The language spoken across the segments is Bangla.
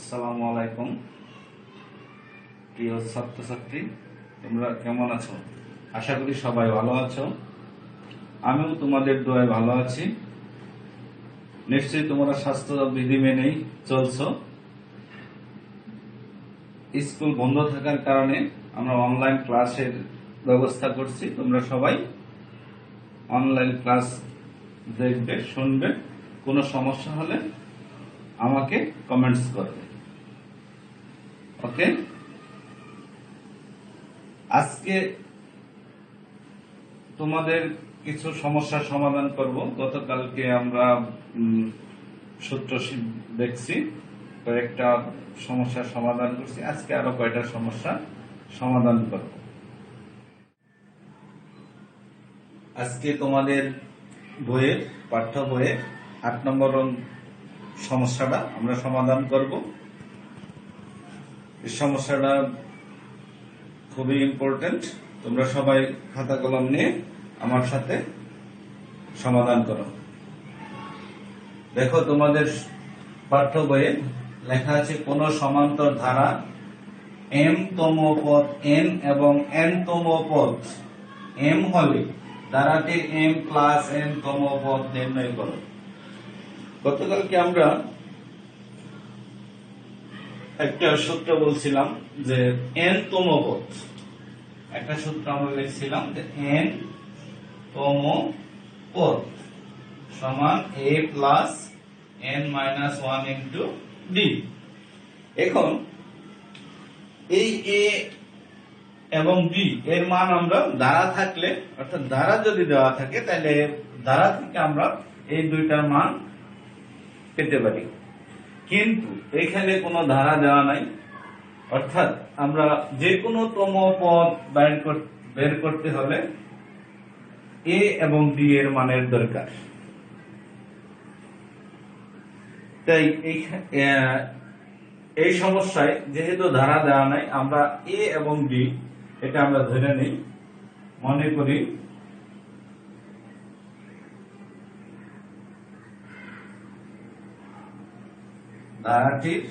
আসসালামু আলাইকুম প্রিয় ছাত্রছাত্রী, তোমরা কেমন আছো? আশা করি সবাই ভালো আছো। আমিও তোমাদের দোয়ায় ভালো আছি। নিশ্চয়ই তোমরা স্বাস্থ্য বিধি মেনেই চলছো। স্কুল বন্ধ থাকার কারণে আমরা অনলাইন ক্লাসের ব্যবস্থা করছি। তোমরা সবাই অনলাইন ক্লাস দেখবে, শুনবে। কোনো সমস্যা হলে আমাকে কমেন্টস করবে। ওকে, আজকে তোমাদের কিছু সমস্যার সমাধান করব। গতকালকে আমরা সূত্র দেখছি, কয়েকটা সমস্যার সমাধান করছি। আজকে আরো কয়টা সমস্যা সমাধান করব। আজকে তোমাদের বইয়ের পাঠ্য বইয়ের 8 নম্বর সমস্যাটা আমরা সমাধান করব। এই সমস্যাটা খুবই ইম্পর্টেন্ট। তোমরা সবাই খাতা কলম নিয়ে আমার সাথে সমাধান করো। দেখো, তোমাদের পাঠ্য বইয়ে লেখা আছে কোন সমান্তর ধারা m তম পথ n এবং n তম পথ m হলে ধারাটির m প্লাস n তম পথ নির্ণয় করো। গতকালকে আমরা একটা সূত্র বলছিলাম যে n তম পথ, একটা সূত্র আমরা লিখছিলাম যে n তম পথ সমান a plus n minus 1 into d। এখন এই a এবং d এর মান আমরা ধারা থাকলে, অর্থাৎ ধারা যদি দেওয়া থাকে, তাহলে ধারা থেকে আমরা এই দুইটার মান পেতে পারি। কিন্তু এখানে কোনো ধারা দেওয়া নাই, অর্থাৎ আমরা যে কোনো তম পথ বের করতে হলে a এবং d এর মানের দরকার। তাই এই সমস্যায় যেহেতু ধারা দেওয়া নাই, আমরা a এবং d এটা আমরা ধরে নিই। মনে করি ধারাটির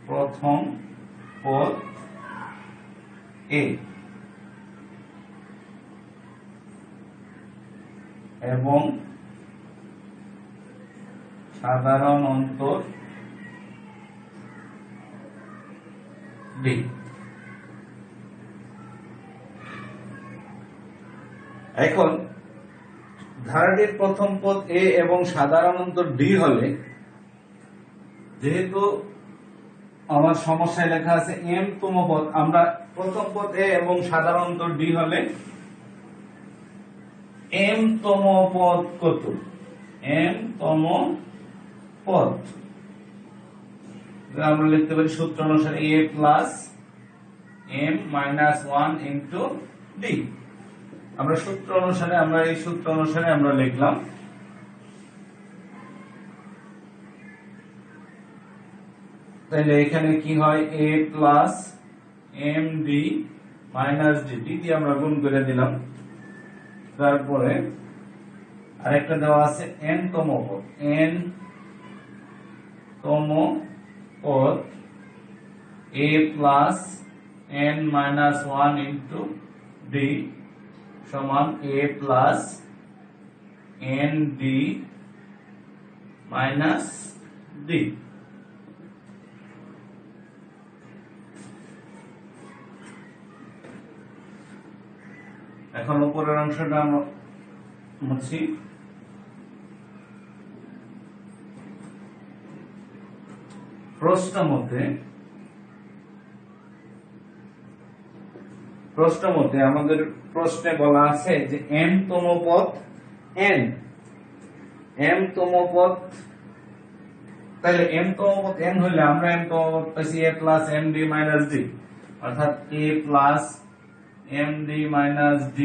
প্রথম পদ a এবং সাধারণ অন্তর d। এখন ধারাটির প্রথম পদ a এবং সাধারণ অন্তর d হলে, যেহেতু আমার সমস্যায় লেখা আছে m তম পদ, আমরা প্রথম পদ a এবং সাধারণ অন্তর d হলে m তম পদ কত? m তম পদ আমরা লিখতে পারি সূত্র অনুসারে a plus m minus 1 into d। আমরা সূত্র অনুসারে আমরা লিখলাম। তাহলে এখানে কি হয়? a plus m d minus d দিয়ে আমরা গুণ করে দিলাম। তারপরে আরেকটা দেওয়া আছে n তম পদ, n তম পদ a plus n minus 1 into d সমান a plus n d minus d। এখন উপরের অংশটা আমরা মুছি। প্রশ্ন মতে আমাদের প্রশ্নে বলা আছে যে m তম পদ m তম পদ, তাহলে m তম পদ n হলে আমরা m তম পদ পাইছি a plus m d minus d, অর্থাৎ a plus m d minus d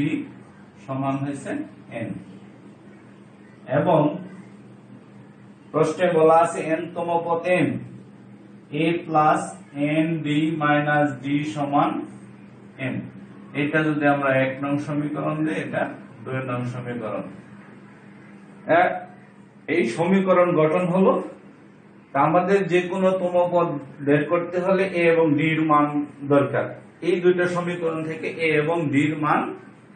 সমান হয়েছে n। এবং প্রশ্নে বলা আছে n তম পদ m, a plus n d minus d সমান n। এটা যদি আমরা 1 নং সমীকরণ দিই, এটা 2 নং সমীকরণ। এই সমীকরণ গঠন হলো তা আমাদের যে কোনো তম পদ বের করতে হলে এ এবং ডি এর মান দরকার। এই দুইটা সমীকরণ থেকে এ এবং ডি এর মান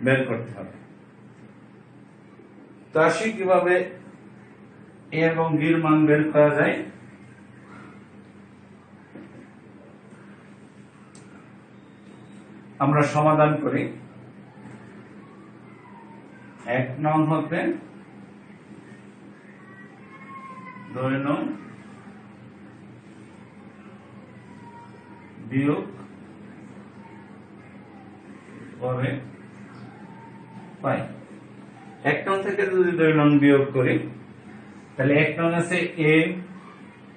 বের করতে হবে। তো আসি কিভাবে এ এবং ডি এর মান বের করা যায়। আমরা সমাধান করি। 1 নং হতে 2 নং বিয়োগ করে পাই। 1 নং থেকে যদি 2 নং বিয়োগ করি তাহলে 1 নং আছে a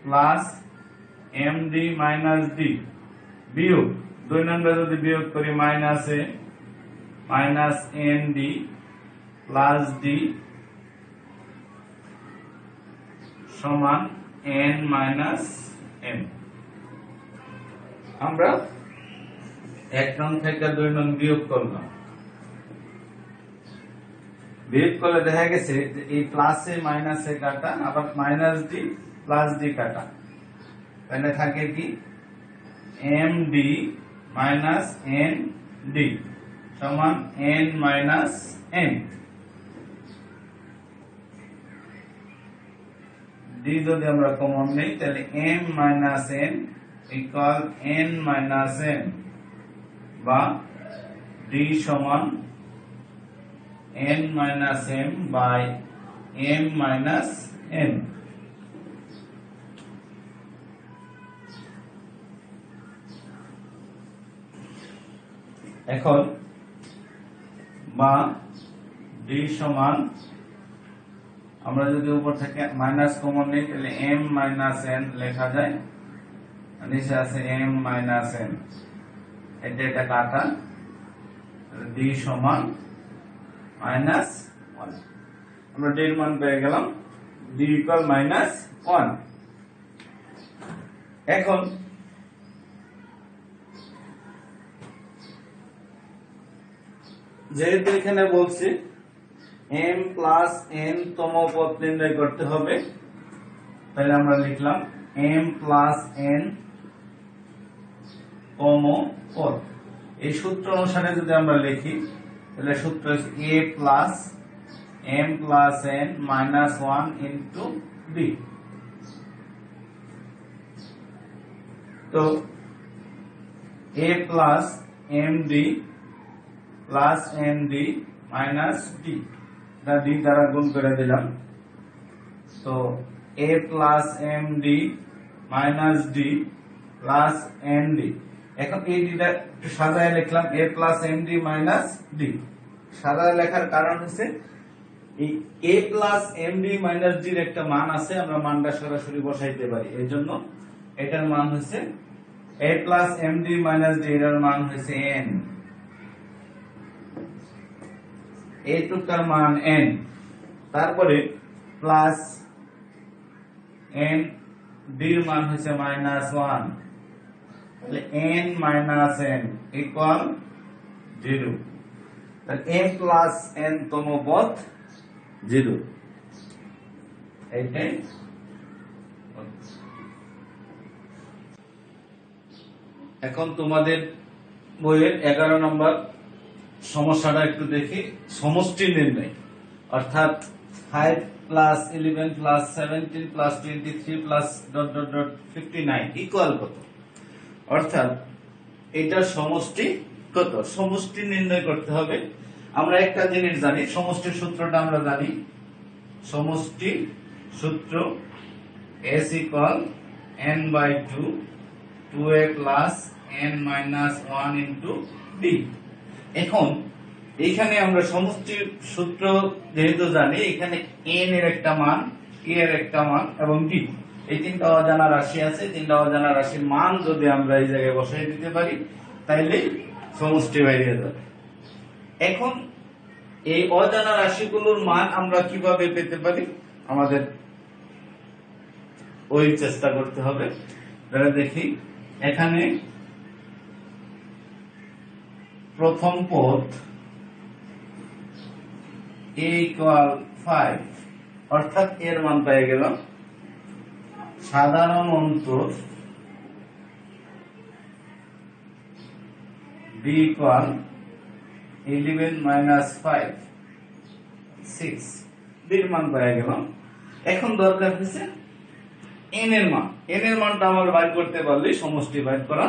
plus md minus d বিয়োগ 2 নং যদি বিয়োগ করি minus a minus md plus d সমান n মাইনাস m। আমরা 1 নং থেকে 2 নং বিয়োগ করলাম। বিয়োগ করলে দেখা গেছে যে এই প্লাসে মাইনাসে কাটা, আবার মাইনাস ডি প্লাস ডি কাটা, তাহলে থাকে কি md মাইনাস nd সমান n মাইনাস m। ডি যদি আমরা কমন নেই তাহলে m minus n equal n minus m, বা ডি সমান n minus m by m minus n। এখন বা ডি সমান আমরা যদি উপর থেকে মাইনাস কমন নিই তাহলে m মাইনাস n লেখা যায়, নিচে আছে m মাইনাস n, এটা কাটা, ডি সমান মাইনাস 1। আমরা ডি এর মান পেয়ে গেলাম, ডি ইকুয়াল মাইনাস 1। এখন যেহেতু এখানে বলছি m প্লাস n তম পদ নির্ণয় করতে হবে, তাহলে আমরা লিখলাম m প্লাস n তম পদ। এই সূত্র অনুসারে যদি আমরা লিখি তাহলে সূত্র হচ্ছে a plus m plus n minus 1 into d। তো a plus md plus nd minus d, d দ্বারা গুণ করে দিলাম। তো a plus md minus d plus nd। এখন এই ডিটা একটু সাজায় লিখলাম a plus md minus d। সাজায় লেখার কারণ হচ্ছে এই a plus md minus d এর একটা মান আছে, আমরা মানটা সরাসরি বসাইতে পারি। এই জন্য এটার মান হচ্ছে a plus md minus d এর মান হচ্ছে n, এইটুকার মান n, তারপরে প্লাস n d এর মান হচ্ছে মাইনাস 1, তাহলে n মাইনাস n ইকুয়াল 0। তাহলে m প্লাস n তম পদ 0। এইটাই এখন তোমাদের বইয়ের 11 নম্বর সমস্যাটা একটু দেখি। সমষ্টি নির্ণয়, অর্থাৎ 5 plus 11 plus 17 plus 23 plus ... 59 equal কত, অর্থাৎ এটার সমষ্টি কত, সমষ্টি নির্ণয় করতে হবে। আমরা একটা জিনিস জানি, সমষ্টির সূত্রটা আমরা জানি। সমষ্টি সূত্র s equal n by 2 2a plus n minus 1 into d। এখন এইখানে আমরা সমষ্টির সূত্র যেহেতু জানি, এখানে n এর একটা মান, k এর একটা মান এবং d, এই তিনটা অজানা রাশি আছে। তিনটা অজানা রাশির মান যদি আমরা এই জায়গায় বসাই দিতে পারি তাইলে সমষ্টি বেরিয়ে যাবে। এখন এই অজানা রাশিগুলোর মান আমরা কিভাবে পেতে পারি, আমাদের ওই চেষ্টা করতে হবে। দেখি এখানে প্রথম পদ a ইকুয়াল 5, অর্থাৎ এর মান পেয়ে গেলাম। সাধারণ অন্তর b ইকুয়াল 11 মাইনাস 5 6 এর মান পেয়ে গেলাম। এখন দরকার হচ্ছে n এর মান। n এর মানটা আমরা বাইর করতে পারলে সমষ্টি বাইর করা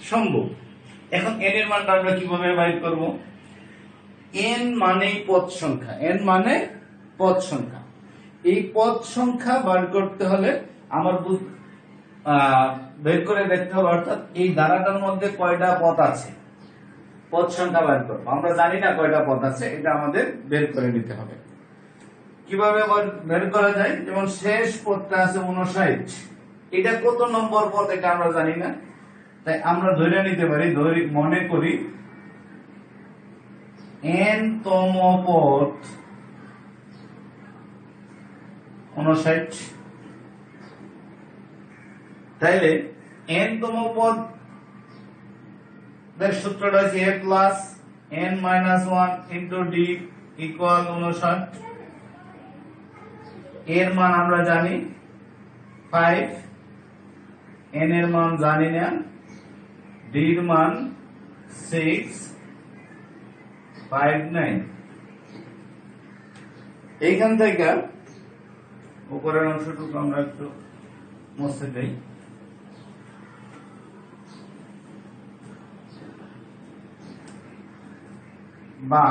সম্ভব। এখন n এর মানটা আমরা কিভাবে বাইর করব? n মানে পদ সংখ্যা, n মানে পদ সংখ্যা। এই পদ সংখ্যা বার করতে হলে আমার বের করে দেখতে হবে, অর্থাৎ এই ধারাটার মধ্যে কয়টা পদ আছে পদ সংখ্যা বার করব। আমরা জানি না কয়টা পদ আছে, এটা আমাদের বের করে নিতে হবে। কিভাবে বের করা যায়? যেমন শেষ পদটা আছে 59, এটা কত নম্বর পদ এটা আমরা জানি না, তাই আমরা ধরে নিতে পারি, মনে করি n তম পদ 59। তাইলে n তম পদ এর সূত্রটা হচ্ছে a plus n minus 1 into d equal 59। এর মান আমরা জানি 5, n এর মান জানি না, d এর মান 6 5 9। এইখান থেকে উপরের অংশটুকু আমরা একটু মুছে দেই। বা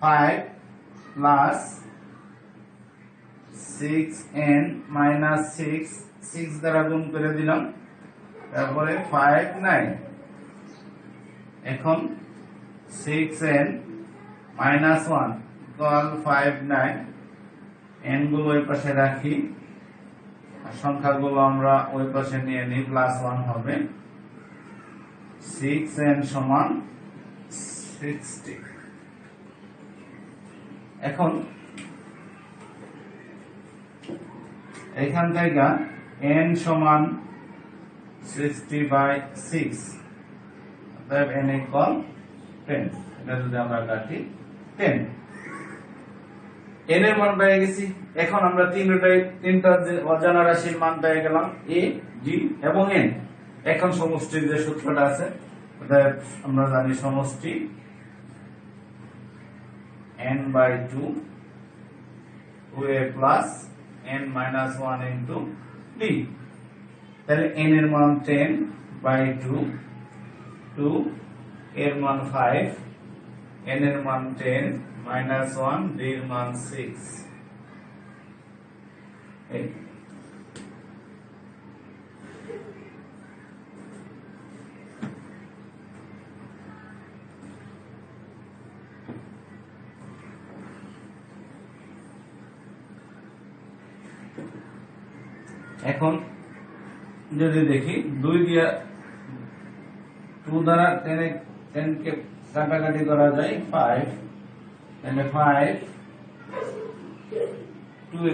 5 প্লাস 6n মাইনাস 6 দ্বারা গুণ করে দিলাম, তারপরে 5 9। এখন 6n মাইনাস 1 ইকুয়াল 5 9। n গুলো ওই পাশে রাখি, আর সংখ্যাগুলো আমরা ওই পাশে নিয়ে নিই, প্লাস 1 হবে। 6n সমান 60। এখন এখান থেকে n সমান 60/6, অতএব n ইকুয়াল 10। এটা যদি আমরা কাটি 10। n এর মান পেয়ে গেছি। এখন আমরা তিনটা অজানা রাশির মান পেয়ে গেলাম, a, d এবং n। এখন সমষ্টির যে সূত্রটা আছে ওটা আমরা জানি, সমষ্টি n/2 2a plus n minus 1 into d। তাহলে n এর মান 10/2, 2 এর মান 5, n এর মান 10 মাইনাস 1, d এর মান 6। এখন যদি দেখি 2 দিয়া 2 দ্বারা 10 কে কাটাকাটি করা যায় 5, তাহলে 5 2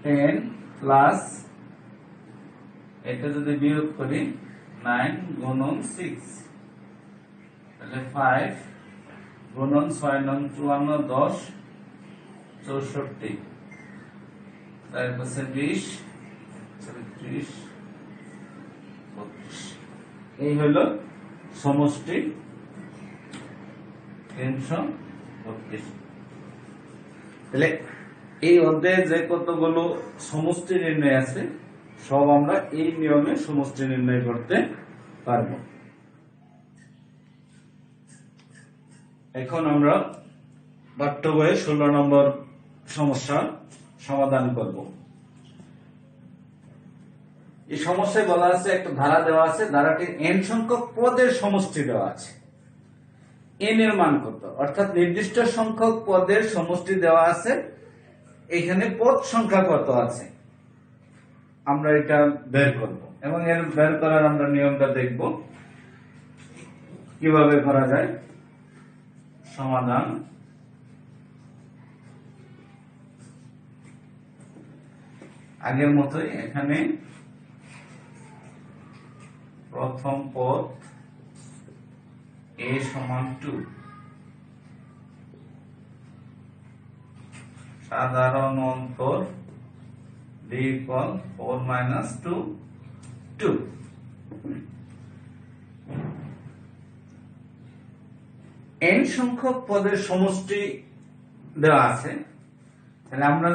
10 প্লাস এটা যদি বিয়োগ করি 9 গুণন 6, তাহলে 5 গুণন 6 9 54 10 64, তারপর 20 30 32। এই হলো সমষ্টি 332। তাহলে এই অধ্যায়ে যে কতগুলো সমষ্টি নির্ণয় আছে সব আমরা এই নিয়মে সমষ্টি নির্ণয় করতে পারব। এখন আমরা পাঠ্য বইয়ে 16 নম্বর সমস্যা সমাধান করব। এই সমস্যায় বলা আছে একটা ধারা দেওয়া আছে, ধারাটির n সংখ্যক পদের সমষ্টি দেওয়া আছে। n এর মান কত, অর্থাৎ নির্দিষ্ট সংখ্যক পদের সমষ্টি দেওয়া আছে, এখানে পদ সংখ্যা কত আছে আমরা এটা বের করব, এবং এর বের করার আমরা নিয়মটা দেখব কিভাবে করা যায়। সমাধান আগের মতোই, এখানে প্রথম পদ a সমান 2, সাধারণ অন্তর d equal 4 minus 2 2। n সংখ্যক পদের সমষ্টি দেওয়া আছে, তাহলে আমরা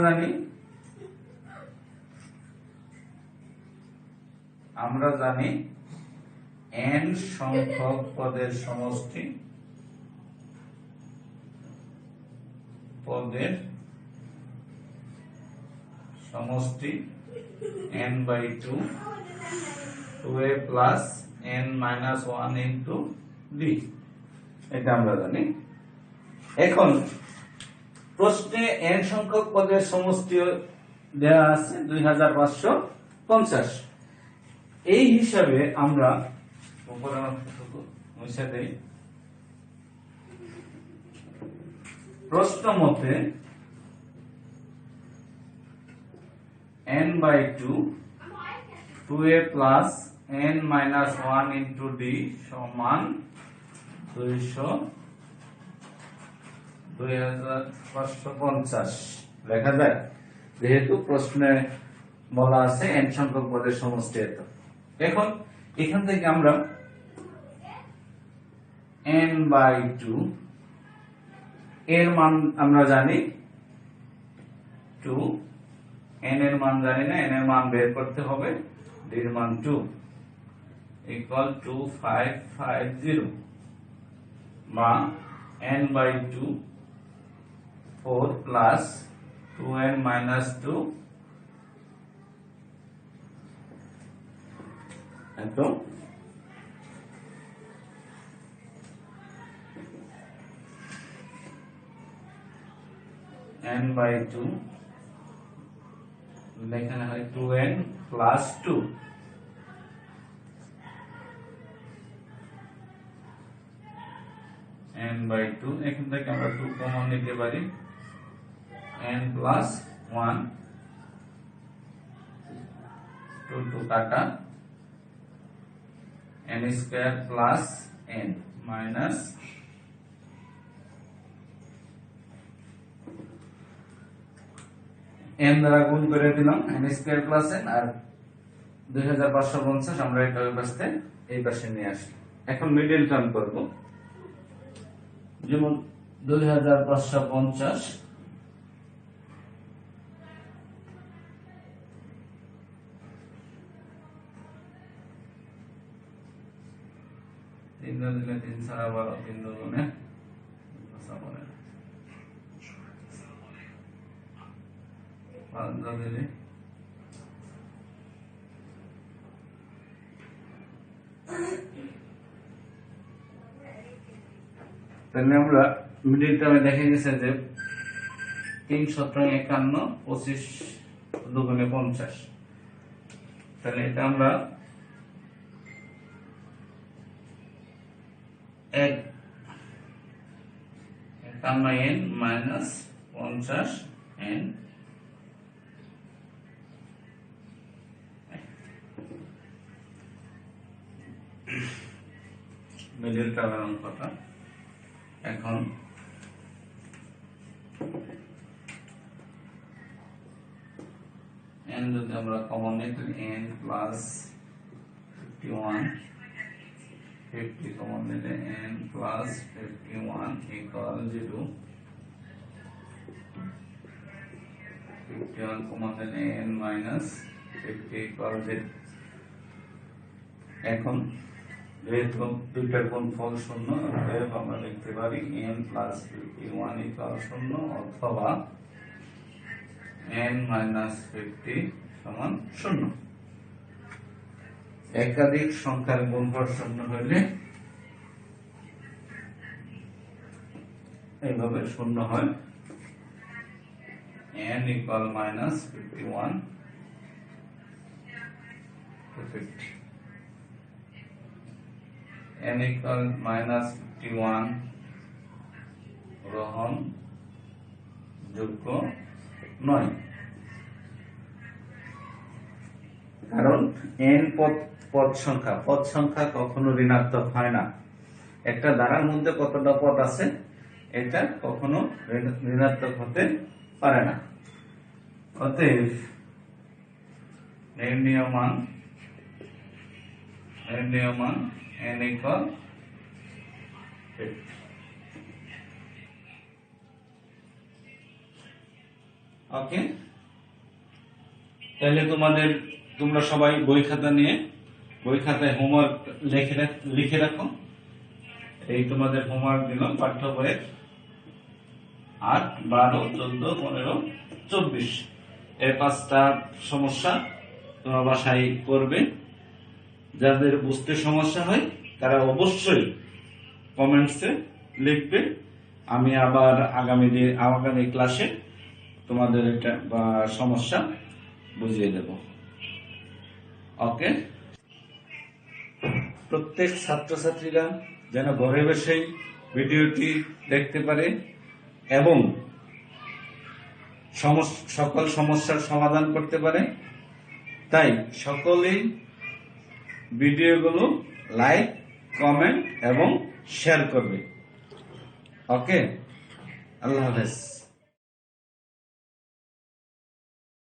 জানি n সংখ্যক পদের সমষ্টি n by 2 2a plus n minus 1 into d, এটা আমরা জানি। এখন প্রশ্নে n সংখ্যক পদের সমষ্টি দেওয়া আছে 2550। এই হিসাবে আমরা মুছে দেই, প্রশ্ন মতে n by 2 2a plus n minus 1 into d সমান 2550 লেখা যায়, যেহেতু প্রশ্নে বলা আছে n সংখ্যক পদের সমষ্টি এত। এখন এখান থেকে আমরা n by 2 এর মান আমরা জানি 2, n এর মান জানি না, n এর মান বের করতে হবে, d এর মান 2 equal 2550 বা n by 2 4 plus 2n minus 2 এত n by 2 লেখানো হয় 2n plus 2 n by 2, এখান থেকে আমরা 2 কমন নিতে পারি, n plus 1 2 কাটা n square plus n minus n দ্বারা গুণ করে দিলাম n square plus n, আর 2550 আমরা এটা ওই পাশে এই পাশে নিয়ে আসি। এখন মিডল টার্ম করব, যেমন 2550 3 দিলে 3 ছাড়া 12 3 দুগুণে 5 দিলে তাহলে আমরা মিডল টার্মে দেখে গেছে যে 3 17 51 25 দুগুণে 50, তাহলে এটা আমরা 51n minus 50n মিডল টার্মের অঙ্কটা। এখন n যদি আমরা কমন নিই তাহলে n plus 51 50 কমন নিলে n plus 51 equal 0 51 কমন নিলে n minus 50 equal 0। এখন যেহেতু দুইটার গুণফল শূন্য, আমরা লিখতে পারি n plus 51 equal 0 অথবা n minus 50 সমান 0। একাধিক সংখ্যার গুণফল শূন্য হইলে এইভাবে শূন্য হয়, n equal minus 51 to 50, n equal minus 51 গ্রহণ যোগ্য নয়, কারণ n পদ সংখ্যা কখনো ঋণাত্মক হয় না। একটা ধারার মধ্যে কতটা পদ আছে এটা কখনো ঋণাত্মক হতে পারে না। অতএব নির্ণেয় মান n equal 50। ওকে, তাহলে তোমরা সবাই বই খাতায় হোমওয়ার্ক লিখে রাখো। এই তোমাদের হোমওয়ার্ক দিলাম পাঠ্য বইয়ের 8, 12, 14, 15, 24 এই 5টা সমস্যা তোমরা বাসায় করবে। যাদের বুঝতে সমস্যা হয় তারা অবশ্যই কমেন্টসে লিখবে। আমি আবার আগামী ক্লাসে তোমাদের এটা সমস্যা বুঝিয়ে দেব। ওকে, প্রত্যেক ছাত্রছাত্রীরা যেন ঘরে বসেই ভিডিওটি দেখতে পারে এবং সকল সমস্যার সমাধান করতে পারে। তাই সকলেই ভিডিওগুলো লাইক, কমেন্ট এবং শেয়ার করবে। ওকে, আল্লাহ হাফেজ।